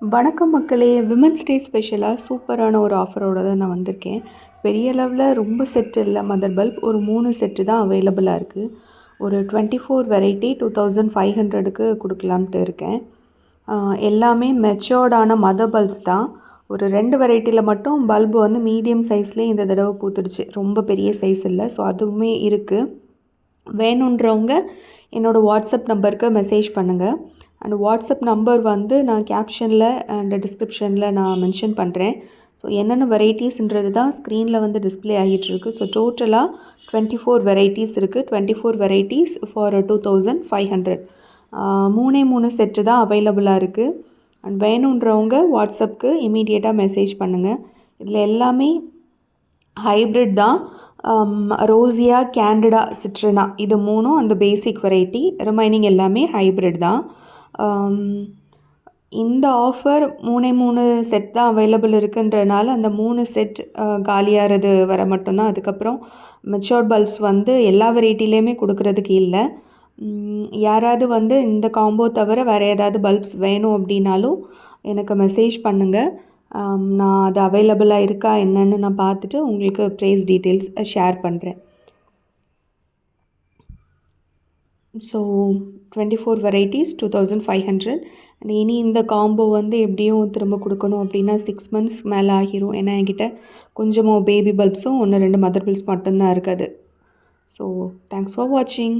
வணக்கம் மக்களே! Women's day ஸ்பெஷலாக சூப்பரான ஒரு ஆஃபரோட தான் நான் வந்திருக்கேன். பெரிய அளவில் ரொம்ப செட் இல்ல மதர் பல்ப். ஒரு 3 செட்டு தான் அவைலபிளா இருக்குது. ஒரு 24 வெரைட்டி 2500க்கு கொடுக்கலாம்ட்டு இருக்கேன். எல்லாமே மெச்சோர்டான மதர் பல்ப்ஸ் தான். ஒரு 2 வெரைட்டியில் மட்டும் பல்பு வந்து மீடியம் சைஸ்லேயே இந்த தடவை பூத்துடுச்சு. ரொம்ப பெரிய சைஸ் இல்லை. ஸோ அதுவுமே இருக்குது. வேணுன்றவங்க என்னோடய வாட்ஸ்அப் நம்பருக்கு மெசேஜ் பண்ணுங்கள். அண்ட் வாட்ஸ்அப் நம்பர் வந்து நான் கேப்ஷனில் அண்ட் டிஸ்கிரிப்ஷனில் நான் மென்ஷன் பண்ணுறேன். ஸோ என்னென்ன வெரைட்டிஸ்ன்றது தான் ஸ்க்ரீனில் வந்து டிஸ்பிளே ஆகிட்டுருக்கு. ஸோ டோட்டலாக 24 வெரைட்டிஸ் இருக்குது. 24 வெரைட்டிஸ் ஃபார் 2500. 3 செட்டு தான் அவைலபிளாக இருக்குது. அண்ட் வேணுன்றவங்க வாட்ஸ்அப்புக்கு இமீடியட்டாக மெசேஜ் பண்ணுங்கள். இதில் எல்லாமே ஹைப்ரிட் தான். ரோசியா, கேண்டிடா, சிட்ரனா இது 3ம் அந்த பேசிக் வெரைட்டி. ரிமைனிங் எல்லாமே ஹைப்ரிட் தான். இந்த ஆஃபர் 3 செட் தான் அவைலபிள் இருக்குன்றனால அந்த 3 செட் காலியாகிறது வர மட்டும்தான். அதுக்கப்புறம் மெச்சோர்ட் பல்ப்ஸ் வந்து எல்லா வெரைட்டிலையுமே கொடுக்கறதுக்கு இல்லை. யாராவது வந்து இந்த காம்போ தவிர வேறு ஏதாவது பல்ப்ஸ் வேணும் அப்படின்னாலும் எனக்கு மெசேஜ் பண்ணுங்கள். நான் அது அவைலபிளாக இருக்கா என்னன்னு நான் பார்த்துட்டு உங்களுக்கு ப்ரைஸ் டீட்டெயில்ஸ் ஷேர் பண்ணுறேன். So 24 varieties 2500. அண்ட் இனி இந்த காம்போ வந்து எப்படியும் திரும்ப கொடுக்கணும் அப்படின்னா 6 months மேலே ஆகிரும். ஏன்னா என்கிட்ட கொஞ்சமாக பேபி பல்ப்ஸும் 1-2 மதர் பல்ப்ஸ் மட்டும்தான் இருக்குது. ஸோ தேங்க்ஸ் ஃபார் வாட்சிங்.